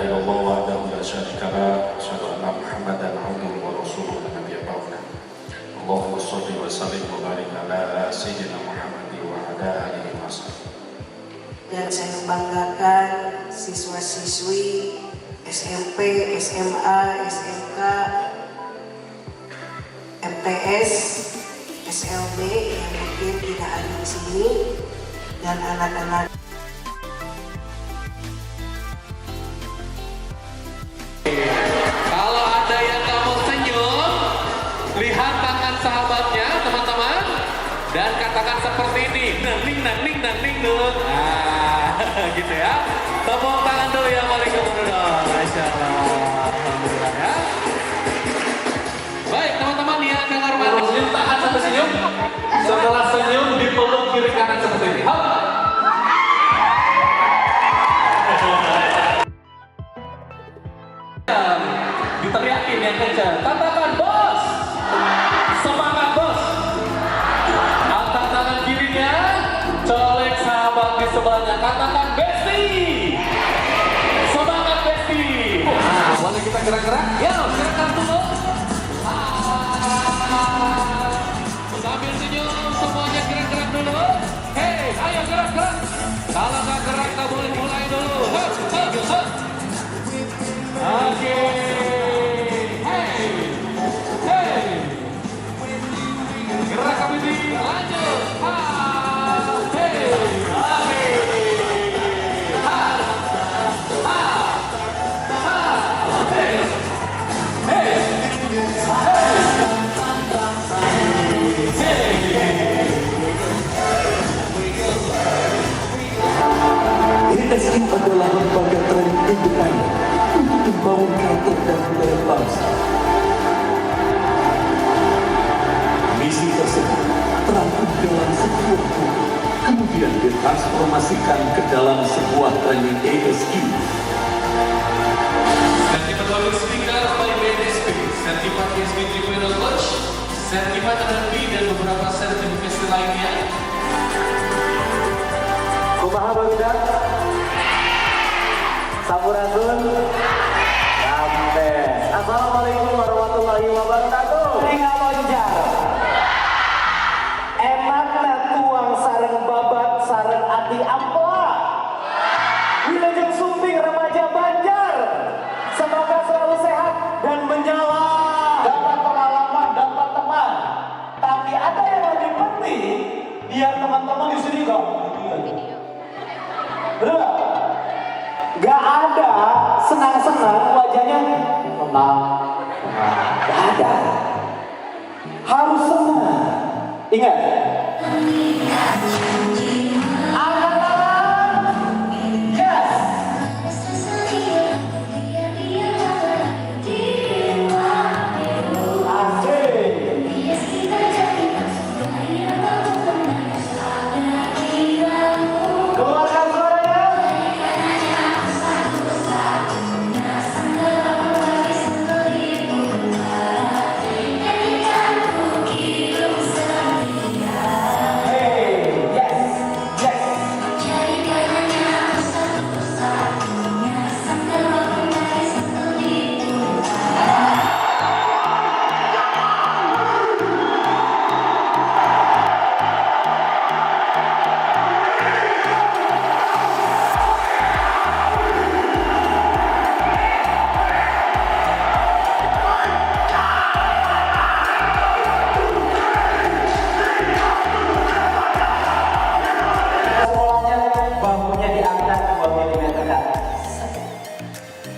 illallah wahdahu la syarika lah, asyhadu anna Muhammadan abduhu wa rasuluhu la nabiyya ba'dah. Allahumma shalli wa sallim wa barik ala sayyidina Muhammad wa ala alihi wasallam. Dan saya banggakan siswa-siswi SMP, SMA, SMK, MTS, SLB yang mungkin tidak ada di sini, dan anak-anak. Kalau ada yang kamu senyum, lihat tangan sahabatnya teman-teman, dan katakan seperti ini, nang ning dulu. Gitu ya. Tepuk tangan dulu yang paling kemudian. Masya Allah. Alhamdulillah ya. Baik teman-teman yang dengar senyum, tahan sampai senyum. Setelah senyum dipeluk kiri kanan seperti ini. Hop. Diteriakin yang kencang. Katakan bos. Semangat bos. Angkat tangan kirinya. Colek sahabat di sebelahnya. Katakan besti. Semangat besti. Nah, boleh kita gerak-gerak? Ya, gerak dulu. Sambil senyum, semuanya gerak-gerak dulu. Hei, ayo gerak-gerak. Kalau nggak gerak, nggak boleh mulai dulu. Oke. Hey. Gerak kami lanjut. ISI adalah lembaga training independen untuk membangun karakter dan budaya bangsa. Misi tersebut terangkum dalam sebuah buku, kemudian ditransformasikan ke dalam sebuah training ASI. Sertifikat speaker by BNSP, sertifikat ISP 3.0 coach, sertifikat NLP dan beberapa sertifikasi lainnya. Kumaha barudak? Sampurasun. Sampai. Assalamualaikum warahmatullahi wabarakatuh. Tinggal lonjar. Enakna tuang sareng babat sareng ati ampla. Wilujeng sumping remaja Banjar. Semoga selalu sehat dan menyala. Dapat pengalaman, dapat teman. Tapi ada yang lebih penting, biar teman-teman di sini kok. Bener? Gak ada senang-senang wajahnya tenang. Gak ada. Harus senang. Ingat. Angkat tangan. Yes. Keluarkan suaranya.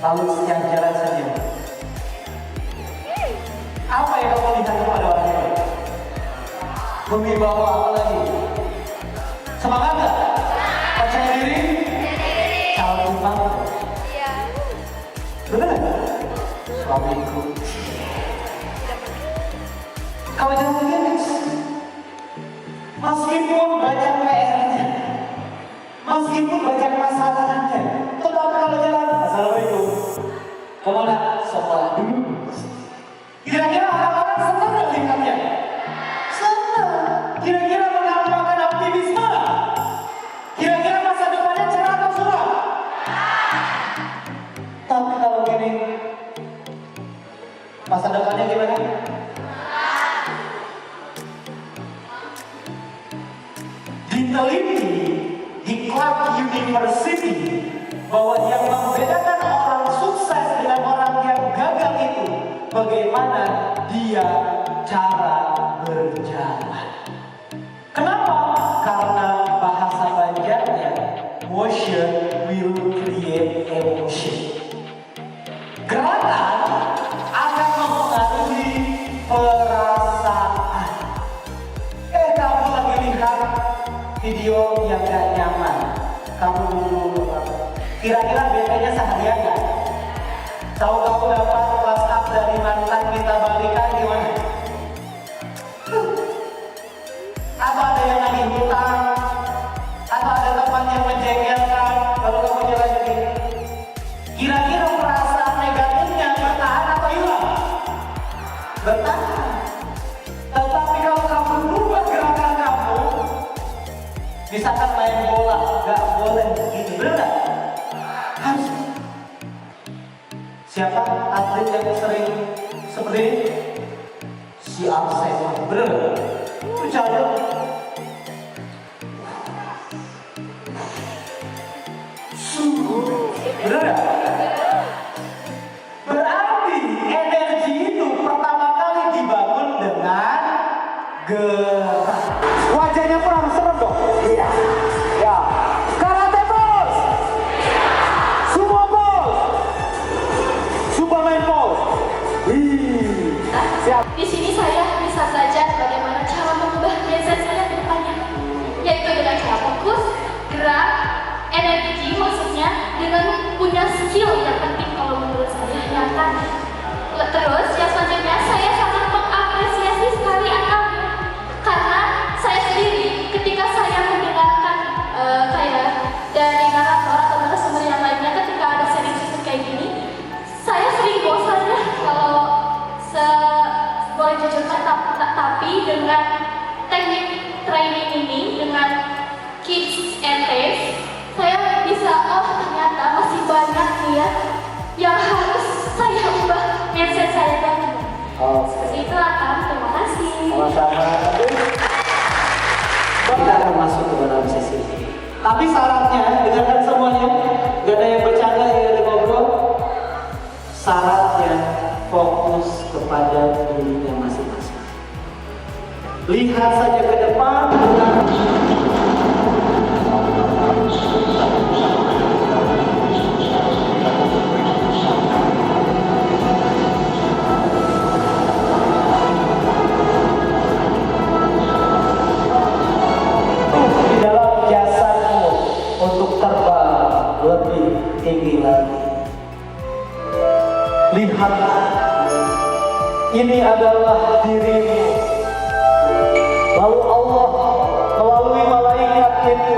Lalu setiap jalan senyum. Apa yang kamu lihat kepada orang ini? Berwibawa apa lagi? Semangat gak? Percaya diri? Calon banget. Iya. Bener? Suamiku. Kamu jangan begini. Meskipun banyak PR-nya, meskipun banyak masalahnya, tetap kalau jalan. Assalamualaikum. Kemana? Sekolah dulu. Kira-kira orang-orang senang gak lihatnya? Senang. Kira-kira menampakkan optimisme? Kira-kira masa depannya cerah atau suram? Tapi kalau gini, masa depannya gimana? Diteliti di Clark University bahwa yang membedakan orang sukses dengan orang yang gagal itu bagaimana dia cara berjalan. Kenapa? Karena bahasa Banjarnya motion will create emotion. Gerakan akan mempengaruhi perasaan. Kamu lagi lihat video yang gak nyaman, kamu kira-kira BP-nya seharian gak? Tahu-tahu dapat WhatsApp dari mantan kita balikan gimana? Atau ada yang lagi hutang, atau ada teman yang menjengkelkan, lalu kamu jalan begini. Kira-kira perasaan negatifnya bertahan atau hilang? Bertahan. Tetapi kalau kamu berubah gerakan kamu, misalkan main bola, gak boleh begini, bener gak? Harus. Siapa atlet yang sering seperti ini? Si Arsene, bener gak? Percaya. Bener gak? Berarti energi itu pertama kali dibangun dengan gerak. Wajahnya kurang serem dong? Iya. Ya. Karate bos. Sumo bos. Superman bos. Siap. Di sini saya bisa belajar bagaimana cara mengubah mindset saya ke depannya, yaitu dengan cara fokus, gerak, energi, maksudnya dengan punya skill yang penting kalau menurut saya, ya kan. Terus yang selanjutnya saya sangat mengapresiasi sekali akalnya, karena saya sendiri ketika saya mendengarkan kayak dari narator atau narasumber yang lainnya, ketika ada sharing session kayak gini, saya sering bosan ya kalau boleh jujur tapi dengan teknik training ini, dengan kids and tapes, saya bisa, oh ternyata masih banyak nih ya yang harus saya ubah mindset saya tadi. Seperti itu akan, terima kasih. Sama-sama. Kita akan masuk ke dalam sesi ini. Tapi syaratnya, dengarkan semuanya, gak ada yang bercanda, gak ada yang ngobrol. Syaratnya fokus kepada dirinya masing-masing. Lihat saja ke depan. Di dalam jasadmu untuk terbang lebih tinggi lagi. Lihat, ini adalah dirimu. Lalu Allah melalui malaikat itu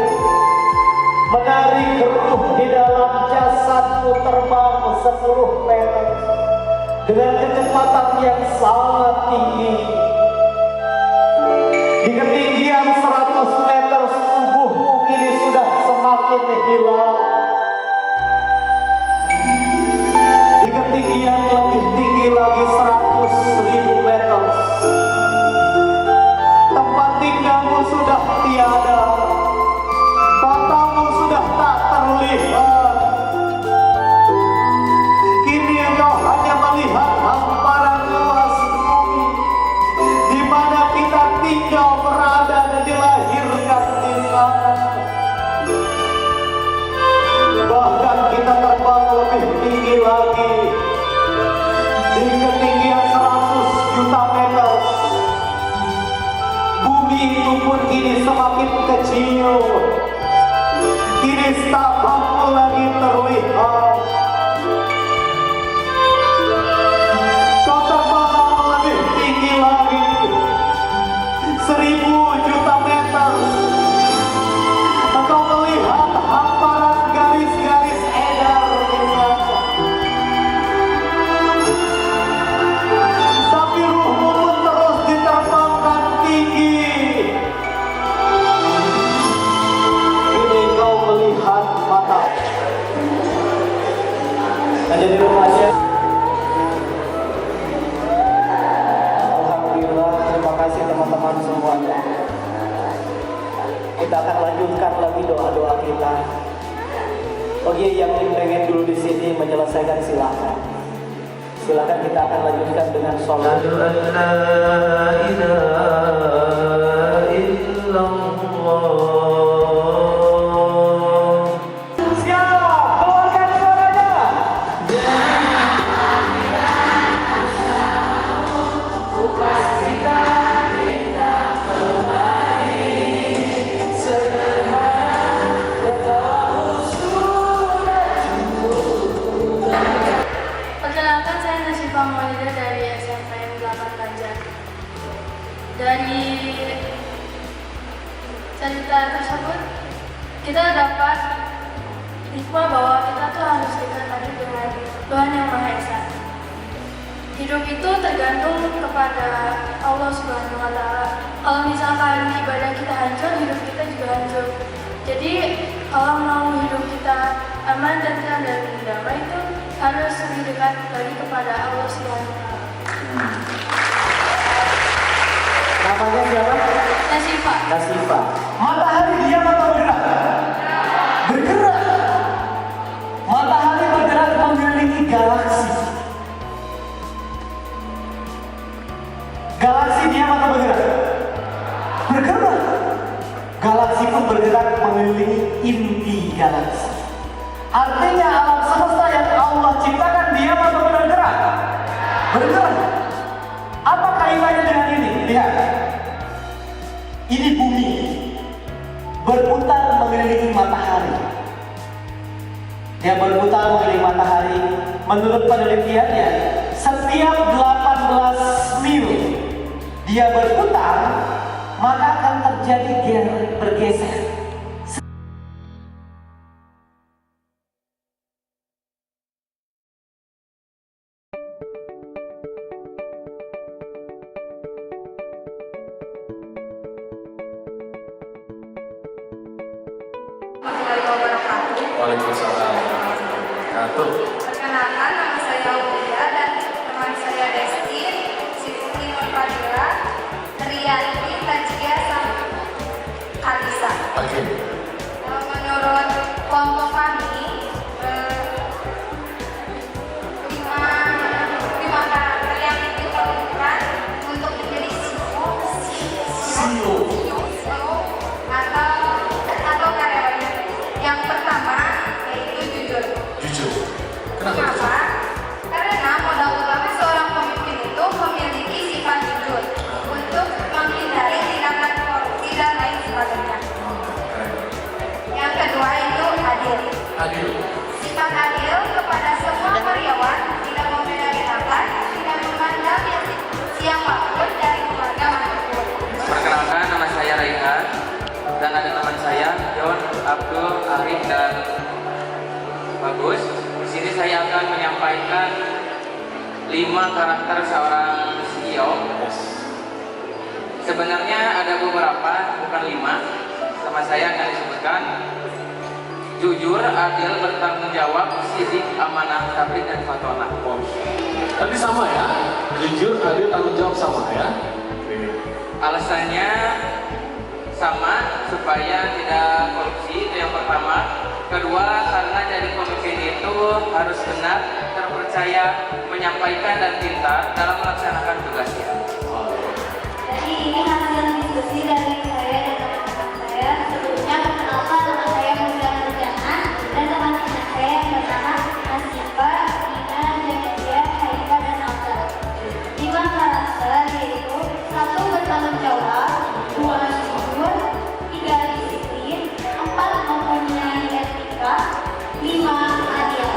menarik ruh di dalam jasadmu terbang 10 meter dengan kecepatan yang sangat tinggi. Di ketinggian 100 meter tubuhmu kini sudah semakin hilang. Di ketinggian lebih tinggi lagi 100.000 meter. Tempat tinggalmu sudah tiada. Matamu sudah tak terlihat. Kini engkau hanya melihat hamparan luas bumi di mana kita tinggal berada dan dilahirkan di sana. Bahkan kita terbang lebih tinggi lagi di ketinggian 100 juta meter. Bumi itu pun kini semakin kecil, kini tak mampu lagi terlihat. Kau terbang lebih tinggi lagi 1000 juta meter. Engkau melihat hamparan garis-garis edar di sana. Tapi ruhmu pun terus diterbangkan tinggi. Kini kau melihat menjadi remaja. Alhamdulillah, terima kasih teman-teman semuanya. Kita akan lanjutkan lagi doa-doa kita. Oke, yang pengen dulu di sini menyelesaikan silakan. Silakan, kita akan lanjutkan dengan sholat. Perkenalkan, saya Nasifah Maulida dari SMPN 8 Banjar. Dari cerita tersebut, kita dapat hikmah bahwa kita tuh harus dekat lagi dengan Tuhan Yang Maha Esa. Hidup itu tergantung kepada Allah Subhanahu wa Ta'ala. Kalau misalkan ibadah kita hancur, hidup kita juga hancur. Jadi kalau mau hidup kita aman dan tenang dan damai, itu harus lebih dekat lagi kepada Allah Subhanahu wa Ta'ala. Namanya siapa? Nasifah. Nasifah. Matahari diam atau bergerak? Bergerak. Matahari bergerak mengelilingi galaksi. Galaksi diam atau bergerak? Bergerak. Galaksi pun bergerak mengelilingi inti galaksi. Artinya alam semesta yang Allah ciptakan diam atau bergerak? Bergerak. Apa kaitannya dengan ini? Lihat. Ini bumi berputar mengelilingi matahari. Dia berputar mengelilingi matahari. Menurut penelitiannya, setiap 18 mil dia berputar, maka akan terjadi bergeser. Waalaikumsalam warahmatullahi wabarakatuh. Perkenalkan, nama saya Aulia dan teman saya Desti, Siti Nurfadila, Riyati, Tajia, sama Kalisa. Oke. Menurut kelompok kami, lima karakter yang diperlukan untuk menjadi CEO atau karyawannya. Yang pertama yaitu jujur. Jujur. Kenapa? Kenapa? Karena modal utama seorang pemimpin itu memiliki sifat jujur untuk menghindari tindakan korupsi dan lain sebagainya. Yang kedua itu adil. Adil. Sifat adil kepada semua karyawan, tidak membeda-bedakan, tidak memandang siapapun dari keluarga manapun. Perkenalkan, nama saya Raihan dan ada teman saya John, Abdul, Arif dan Bagus. Di sini saya akan menyampaikan 5 karakter seorang CEO. Sebenarnya ada beberapa, bukan 5. Sama saya akan disebutkan: jujur, adil, bertanggung jawab, sidik, amanah, tabligh, dan fatwa. Tadi sama ya? Jujur, adil, tanggung jawab sama ya? Alasannya sama, supaya tidak korupsi, itu yang pertama. Kedua, karena jadi pemimpin itu harus benar, terpercaya, menyampaikan dan pintar dalam melaksanakan tugasnya. Jadi ini hasil diskusi dari saya dan teman-teman saya. Sebelumnya perkenalkan, nama saya Mulia Nurjana dan teman-teman saya yang bernama Nasifah, Nina, Jadia, Haika, dan Alta. 5 karakter yaitu 1 bertanggung jawab, 2 jujur, 3 disiplin, 4 mempunyai etika, 5 adil.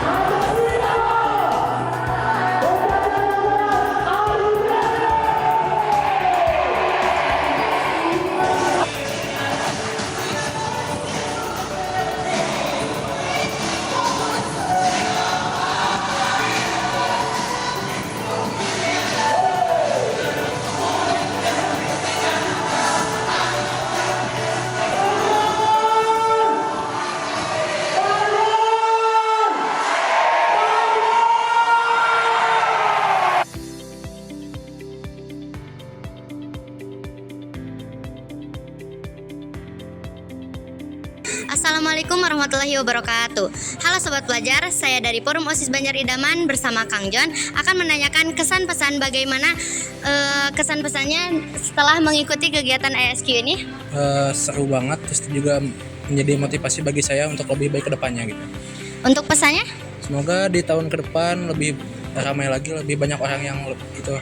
Assalamualaikum warahmatullahi wabarakatuh. Halo Sobat Pelajar, saya dari Forum OSIS Banjar Idaman bersama Kang John akan menanyakan kesan-pesan bagaimana kesan-pesannya setelah mengikuti kegiatan ISQ ini. Seru banget, terus juga menjadi motivasi bagi saya untuk lebih baik ke depannya gitu. Untuk pesannya? Semoga di tahun ke depan lebih ramai lagi, lebih banyak orang yang itu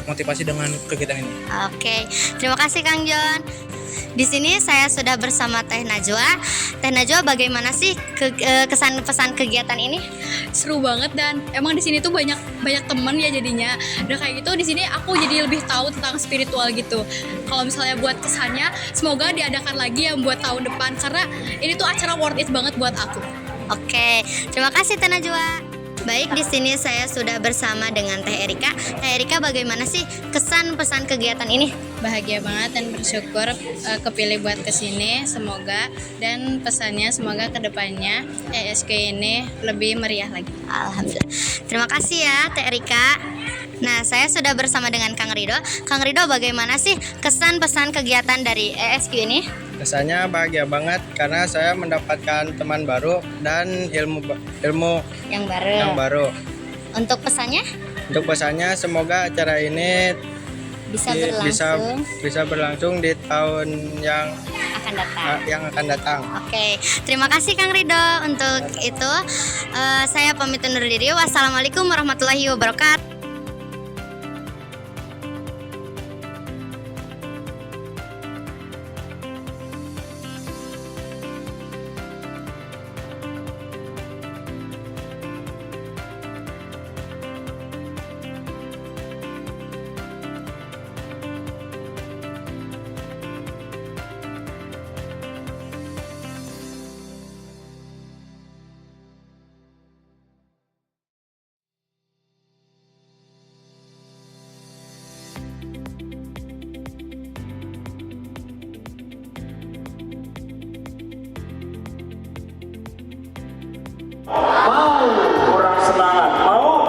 motivasi dengan kegiatan ini. Oke, terima kasih Kang John. Di sini saya sudah bersama Teh Najwa. Teh Najwa, bagaimana sih kesan pesan kegiatan ini? Seru banget dan emang di sini tuh banyak teman ya jadinya. Dan kayak gitu di sini aku jadi lebih tahu tentang spiritual gitu. Kalau misalnya buat kesannya, semoga diadakan lagi yang buat tahun depan karena ini tuh acara worth it banget buat aku. Oke, terima kasih Teh Najwa. Baik, di sini saya sudah bersama dengan Teh Erika. Teh Erika, bagaimana sih kesan pesan kegiatan ini? Bahagia banget dan bersyukur kepilih buat kesini. Semoga dan pesannya semoga kedepannya ESQ ini lebih meriah lagi. Alhamdulillah. Terima kasih ya Teh Erika. Nah, saya sudah bersama dengan Kang Rido. Kang Rido, bagaimana sih kesan pesan kegiatan dari ESQ ini? Kesannya bahagia banget karena saya mendapatkan teman baru dan ilmu yang baru. Untuk pesannya? Untuk pesannya semoga acara ini bisa berlangsung di tahun yang akan datang. Oke, terima kasih Kang Rido. Untuk itu saya pamit undur diri. Wassalamualaikum warahmatullahi wabarakatuh. Mau kurang semangat? Mau?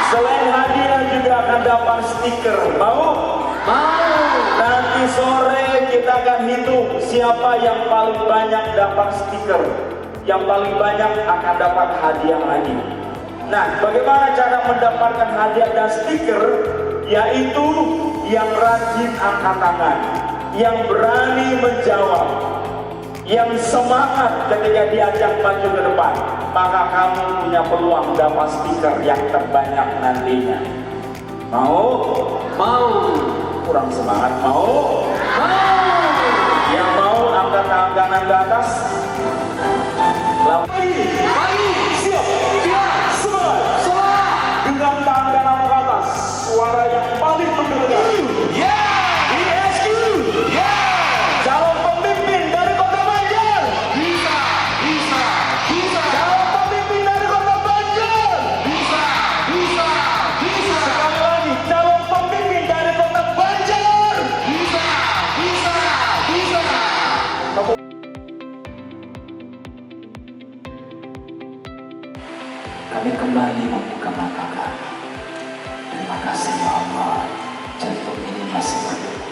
Selain hadiah juga akan dapat stiker. Mau? Nanti sore kita akan hitung siapa yang paling banyak dapat stiker. Yang paling banyak akan dapat hadiah lagi. Nah, bagaimana cara mendapatkan hadiah dan stiker? Yaitu yang rajin angkat tangan, yang berani menjawab, yang semangat ketika diajak maju ke depan, maka kamu punya peluang dapat stiker yang terbanyak nantinya. Mau? Mau. Kurang semangat? Mau? Mau. Yang mau angkat tangan kanan ke atas. Mari, siap, semangat, dengan tangan kanan ke atas, suara yang paling menggelegar. ISQ, calon pemimpin dari Kota Banjar. Bisa. Calon pemimpin dari Kota Banjar. Bisa. Sekali lagi, calon pemimpin dari Kota Banjar. Bisa. Kami kembali membuka mata kami. Terima kasih ya Allah, jantung ini masih berdetak.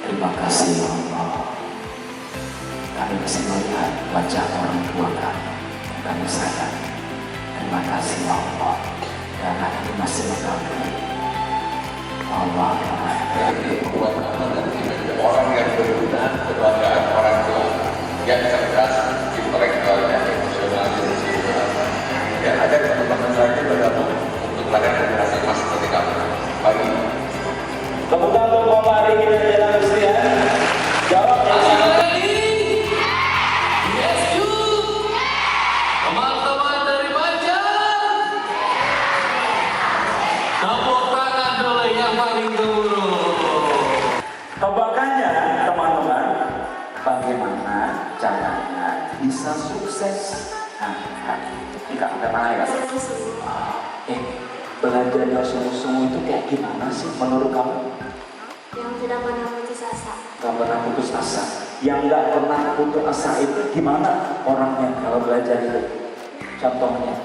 Terima kasih ya Allah, kami bisa melihat wajah orang tua kami yang kami sayang. Terima kasih ya Allah, dan kami masih mengagumi Allah. Orang yang berguna, kebanggaan orang tua yang cerdas, intelektual dan emosional. Ya, ada teman-teman lagi bergabung untuk melakukan generasi emas seperti kamu. Bagi tepuk tangan untuk Bapak Ari kita jalan Kristian. Jawab Teman-teman dari Banjar, tepuk tangan dulu yang paling gemuruh. Tebakannya teman-teman, bagaimana caranya bisa sukses? Tidak ada tangan ya. Belajarnya sungguh-sungguh itu kayak gimana sih menurut kamu? Yang tidak pernah putus asa. Gak pernah putus asa. Yang gak pernah putus asa itu gimana orangnya kalau belajar itu? Contohnya,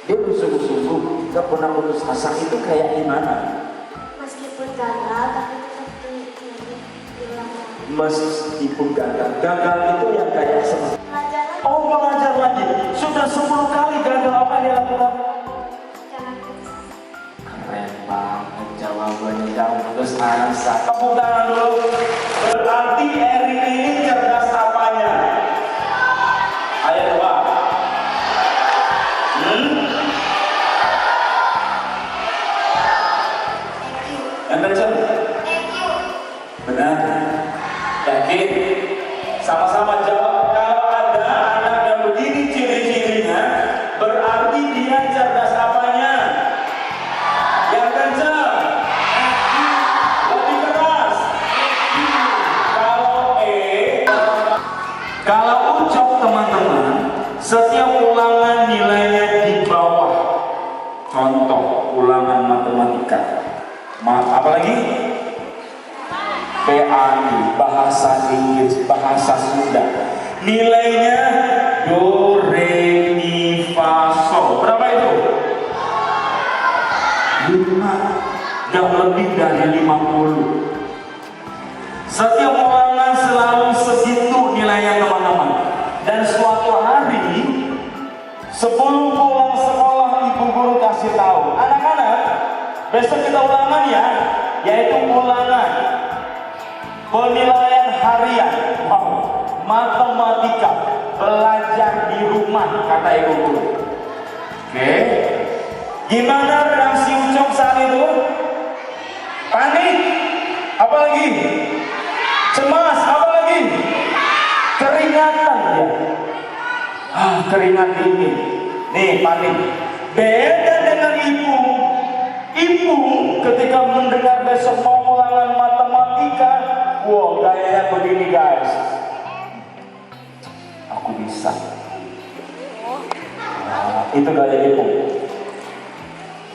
dia bersungguh-sungguh, gak pernah putus asa itu kayak gimana? Meskipun gagal, tapi tetap diulang lagi. meskipun gagal. Gagal itu yang kayak seperti oh, belajar lagi. Sudah 10 kali gagal, apa yang dilakukan? Keren banget jawabannya, jauh terus asa. Tepuk tangan dulu. Berarti Erik ini cerdas apanya? Ayo coba. Yang kencang. Benar. Yakin? Sama-sama jawab. Kalau ada anak yang begini ciri-cirinya, berarti dia cerdas apanya? Yang kencang. Lebih keras. Kalau ucap teman-teman, setiap ulangan nilainya di bawah. Contoh ulangan matematika. Apalagi? PAI, bahasa Inggris, bahasa Sunda. Nilainya do, re, mi, fa, sol. Berapa itu? 5. Gak lebih dari 50. Setiap ulangan selalu segitu nilainya teman-teman. Dan suatu hari sebelum pulang sekolah ibu guru kasih tahu, anak-anak besok kita ulangan ya, yaitu ulangan penilaian harian. Wow, matematika belajar di rumah kata ibu guru. Oke, gimana reaksi Ucok saat itu? Panik, apalagi cemas, apalagi keringatan ya. Keringat dingin. Nih panik. Beda dengan ibu. Ibu ketika mendengar besok mau ulangan matematika, wow, gayanya begini guys. Aku bisa. Nah, itu gaya ibu.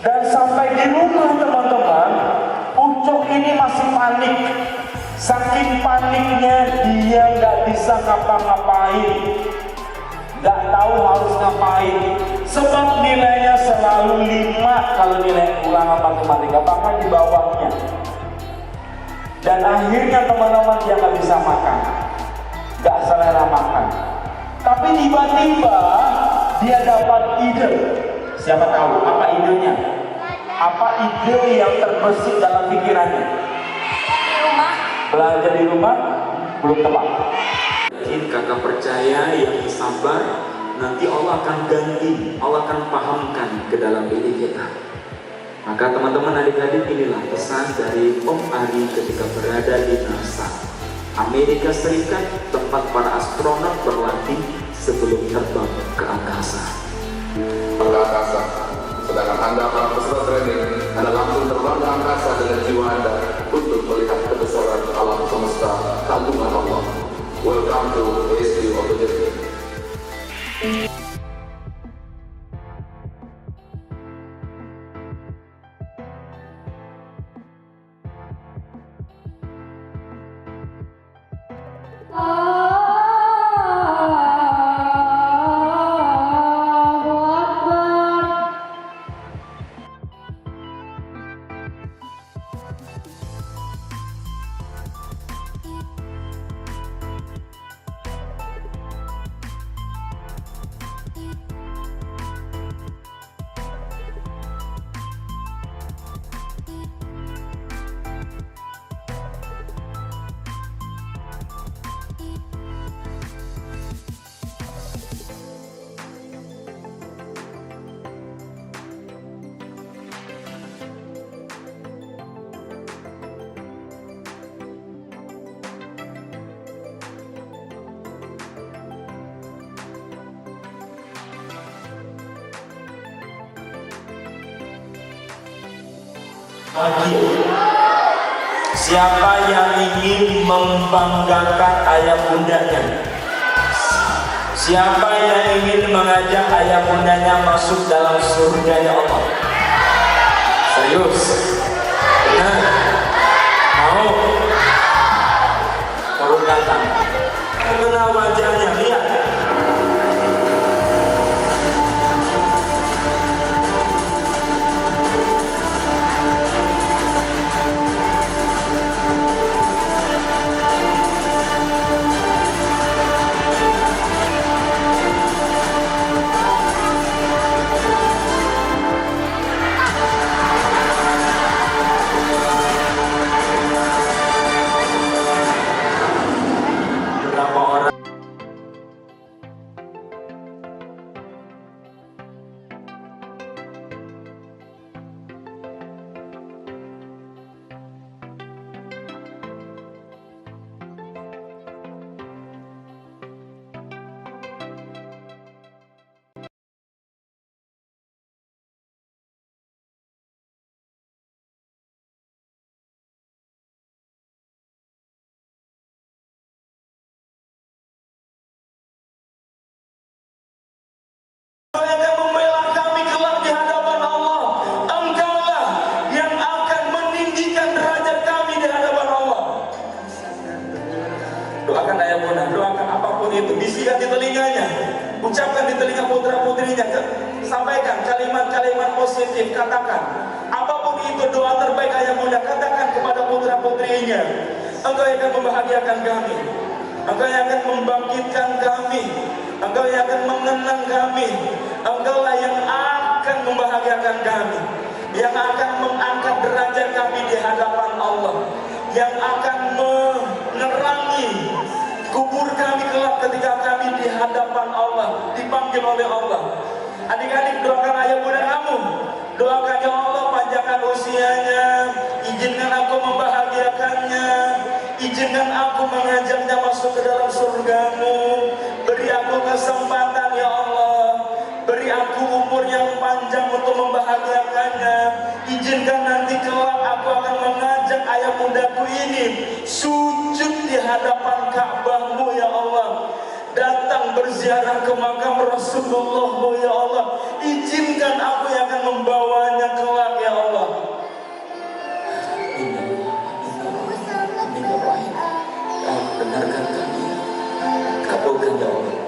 Dan sampai di rumah teman-teman, Ucok ini masih panik. Saking paniknya dia nggak bisa ngapa-ngapain, nggak tahu harus ngapain. Sebab nilainya selalu 5 kalau nilai ulangan matematika, bahkan di bawahnya. Dan akhirnya teman-teman dia nggak bisa makan, nggak selera makan. Tapi tiba-tiba dia dapat ide. Siapa tahu apa idenya? Apa ide yang terbesit dalam pikirannya? Belajar di rumah belum tepat. Kakak percaya yang sabar, nanti Allah akan ganti, Allah akan pahamkan ke dalam diri kita. Maka teman-teman adik-adik, inilah pesan dari Om Ari ketika berada di NASA Amerika Serikat, tempat para astronot berlatih sebelum terbang ke angkasa. Ke angkasa. Sedangkan Anda para peserta training, Anda langsung terbang ke angkasa dengan jiwa Anda untuk melihat kebesaran alam semesta, kandungan Allah. Welcome to ASU of the Journey. Siapa yang ingin membanggakan ayah bundanya? Siapa yang ingin mengajak ayah bundanya masuk dalam surganya Allah? Serius? Benar? Mau? Turunkan tangan. Kenal wajahnya, lihat. akan membahagiakan kami. Engkau yang akan membangkitkan kami. Engkau yang akan mengenang kami. Engkau lah yang akan membahagiakan kami, yang akan mengangkat derajat kami di hadapan Allah, yang akan menerangi kubur kami kelak ketika kami di hadapan Allah, dipanggil oleh Allah. Adik-adik, doakan ayah bunda kamu, doakan ya Allah panjangkan usianya, izinkan aku membahagiakannya, izinkan aku mengajaknya masuk ke dalam surgamu, beri aku kesempatan ya Allah, beri aku umur yang panjang untuk membahagiakannya. Izinkan nanti kelak aku akan mengajak ayah bundaku ini sujud di hadapan Ka'bahmu ya Allah, datang berziarah ke makam Rasulullah-Mu ya Allah. Izinkan aku yang akan membawanya kelak ya Allah. Benarkan kami, kabulkan ya Allah.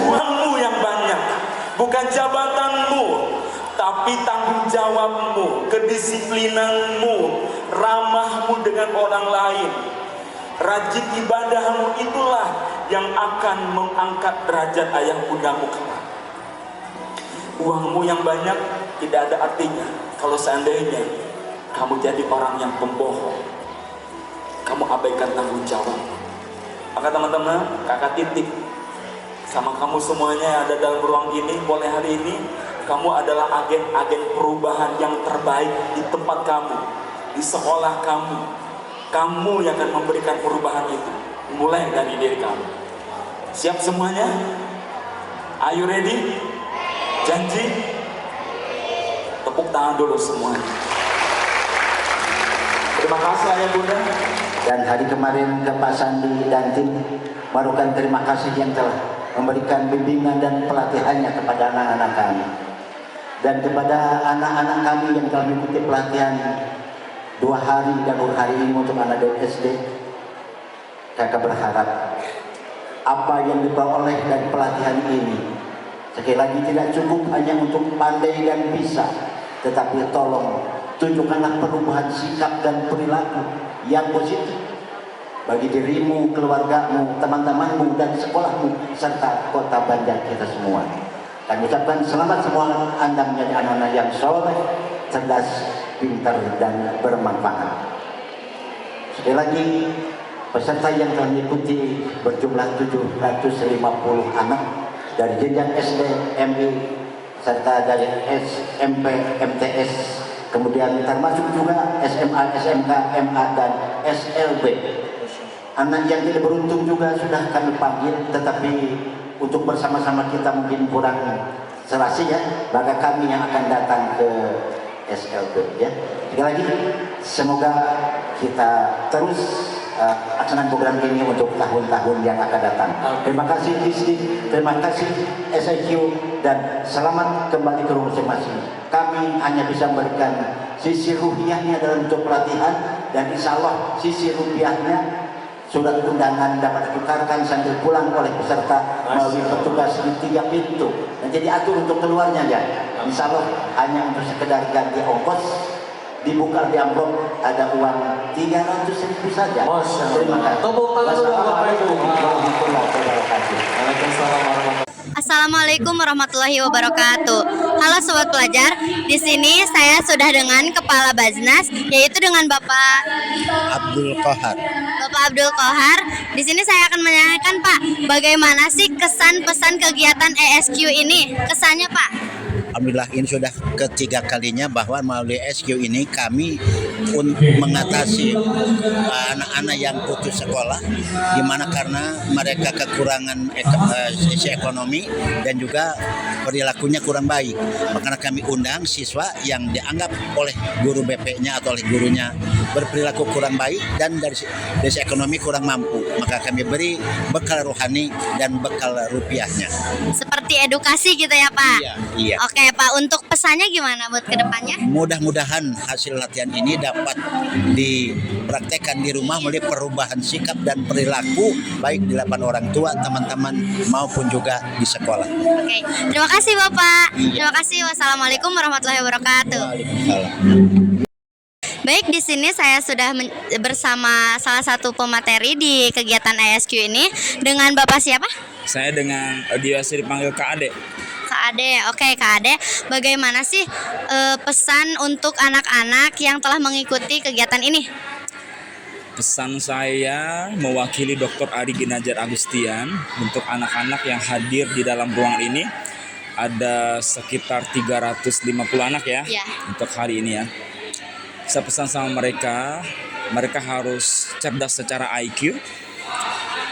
Uangmu yang banyak, bukan jabatanmu, tapi tanggung jawabmu, kedisiplinanmu, ramahmu dengan orang lain, rajin ibadahmu, itulah yang akan mengangkat derajat ayah bundamu kelak. Uangmu yang banyak tidak ada artinya kalau seandainya kamu jadi orang yang pembohong, kamu abaikan tanggung jawab. Maka teman-teman, kakak titip sama kamu semuanya yang ada dalam ruang ini, mulai hari ini kamu adalah agen-agen perubahan yang terbaik di tempat kamu, di sekolah kamu. Kamu yang akan memberikan perubahan itu, mulai dari diri kamu. Siap semuanya? Are you ready? Janji? Tepuk tangan dulu semuanya. Terima kasih ayah bunda. Dan hari kemarin ke Pak Sandi dan tim merupakan terima kasih yang telah memberikan bimbingan dan pelatihannya kepada anak-anak kami. Dan kepada anak-anak kami yang telah mengikuti pelatihan 2 hari dan 2 hari ini untuk anak SD, kakak berharap apa yang diperoleh dari pelatihan ini sekali lagi tidak cukup hanya untuk pandai dan bisa, tetapi tolong tunjukkanlah perubahan sikap dan perilaku yang positif bagi dirimu, keluargamu, teman-temanmu, dan sekolahmu, serta kota Banjar kita semua. Kami ucapkan selamat semua Anda menjadi anak-anak yang soleh, cerdas, pintar, dan bermanfaat. Sekali lagi, peserta yang telah mengikuti berjumlah 750 anak dari jenjang SD, MI, serta dari SMP, MTS, kemudian termasuk juga SMA, SMK, MA, dan SLB. Anak yang tidak beruntung juga sudah kami panggil, tetapi untuk bersama-sama kita mungkin kurang serasi ya, maka kami yang akan datang ke SLB ya. Sekali lagi, semoga kita terus aksanakan program ini untuk tahun-tahun yang akan datang. Terima kasih Disdi, terima kasih SIQ, dan selamat kembali ke rumah masing-masing. Kami hanya bisa memberikan sisi rupiahnya dalam bentuk pelatihan, dan insya Allah sisi rupiahnya surat undangan dapat ditukarkan sambil pulang oleh peserta melalui petugas di 3 pintu. Dan jadi atur untuk keluarnya ya. Insya Allah hanya untuk sekedar ganti ongkos, dibuka di amplop ada uang 300.000 saja. Terima kasih. Wassalamualaikum warahmatullahi wabarakatuh. Assalamualaikum warahmatullahi wabarakatuh. Halo sobat pelajar, di sini saya sudah dengan Kepala Baznas, yaitu dengan Bapak Abdul Kohar. Bapak Abdul Kohar. Di sini saya akan menanyakan Pak, bagaimana sih kesan pesan kegiatan ESQ ini? Kesannya Pak? Alhamdulillah ini sudah ketiga kalinya bahwa melalui SQ ini kami mengatasi anak-anak yang putus sekolah, di mana karena mereka kekurangan sisi ekonomi dan juga perilakunya kurang baik. Makanya kami undang siswa yang dianggap oleh guru BP-nya atau oleh gurunya berperilaku kurang baik dan dari sisi ekonomi kurang mampu. Maka kami beri bekal rohani dan bekal rupiahnya. Seperti edukasi gitu ya Pak? Iya. Oke Pak, untuk pesannya gimana buat kedepannya? Mudah-mudahan hasil latihan ini dapat dipraktekkan di rumah melalui perubahan sikap dan perilaku baik di depan orang tua, teman-teman maupun juga di sekolah. Oke, terima kasih Bapak. Terima kasih. Wassalamualaikum warahmatullahi wabarakatuh. Waalaikumsalam. Baik, di sini saya sudah bersama salah satu pemateri di kegiatan ISQ ini dengan Bapak siapa? Saya dengan biasa dipanggil Kak Ade. Kak Ade, oke Kak Ade. Bagaimana sih pesan untuk anak-anak yang telah mengikuti kegiatan ini? Pesan saya mewakili Dr. Ari Ginanjar Agustian untuk anak-anak yang hadir di dalam ruangan ini. Ada sekitar 350 anak ya, untuk hari ini ya. Saya pesan sama mereka harus cerdas secara IQ.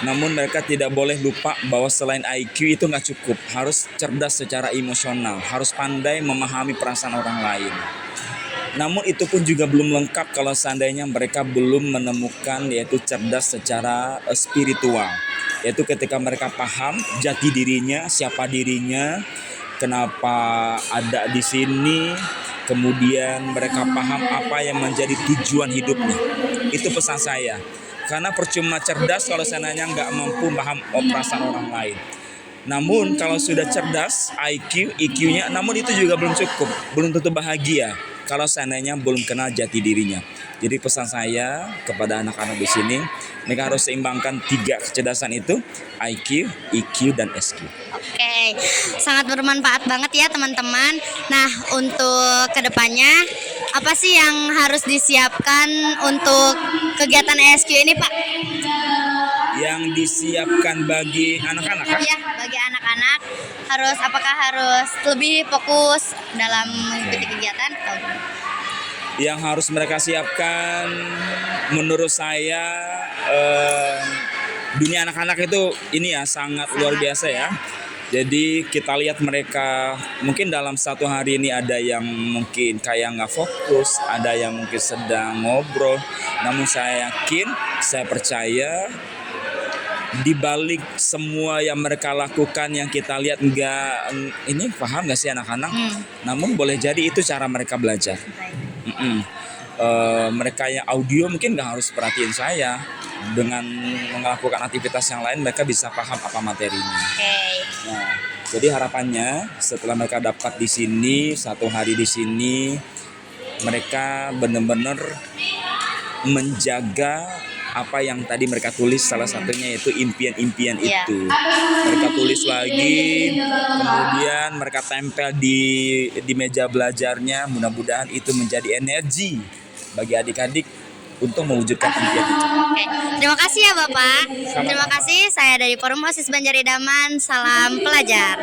Namun mereka tidak boleh lupa bahwa selain IQ itu nggak cukup, harus cerdas secara emosional, harus pandai memahami perasaan orang lain. Namun itu pun juga belum lengkap kalau seandainya mereka belum menemukan yaitu cerdas secara spiritual. Yaitu ketika mereka paham jati dirinya, siapa dirinya, kenapa ada di sini, kemudian mereka paham apa yang menjadi tujuan hidupnya. Itu pesan saya. Karena percuma cerdas kalau seandainya nggak mampu paham perasaan orang lain. Namun kalau sudah cerdas, IQ, EQ-nya, namun itu juga belum cukup, belum tentu bahagia kalau seandainya belum kenal jati dirinya. Jadi pesan saya kepada anak-anak di sini, mereka harus seimbangkan 3 kecerdasan itu, IQ, EQ, dan SQ. Oke, sangat bermanfaat banget ya teman-teman. Nah, untuk kedepannya, apa sih yang harus disiapkan untuk kegiatan ISQ ini, Pak? Yang disiapkan bagi anak-anak kan? Iya, bagi anak-anak apakah harus lebih fokus dalam mengikuti kegiatan? Yang harus mereka siapkan menurut saya dunia anak-anak itu ini ya sangat luar biasa ya. Jadi kita lihat mereka mungkin dalam satu hari ini ada yang mungkin kayak nggak fokus, ada yang mungkin sedang ngobrol. Namun saya yakin, saya percaya di balik semua yang mereka lakukan yang kita lihat ini paham nggak sih anak-anak? Namun boleh jadi itu cara mereka belajar. Mereka yang audio mungkin nggak harus perhatiin saya, dengan melakukan aktivitas yang lain mereka bisa paham apa materinya. Nah, jadi harapannya setelah mereka dapat di sini satu hari di sini, mereka benar-benar menjaga apa yang tadi mereka tulis, salah satunya yaitu impian-impian itu. Mereka tulis lagi, kemudian mereka tempel di meja belajarnya. Mudah-mudahan itu menjadi energi bagi adik-adik untuk mewujudkan impian itu. Oke, terima kasih ya Bapak. Terima kasih, saya dari Forum OSIS Banjar Idaman. Salam pelajar.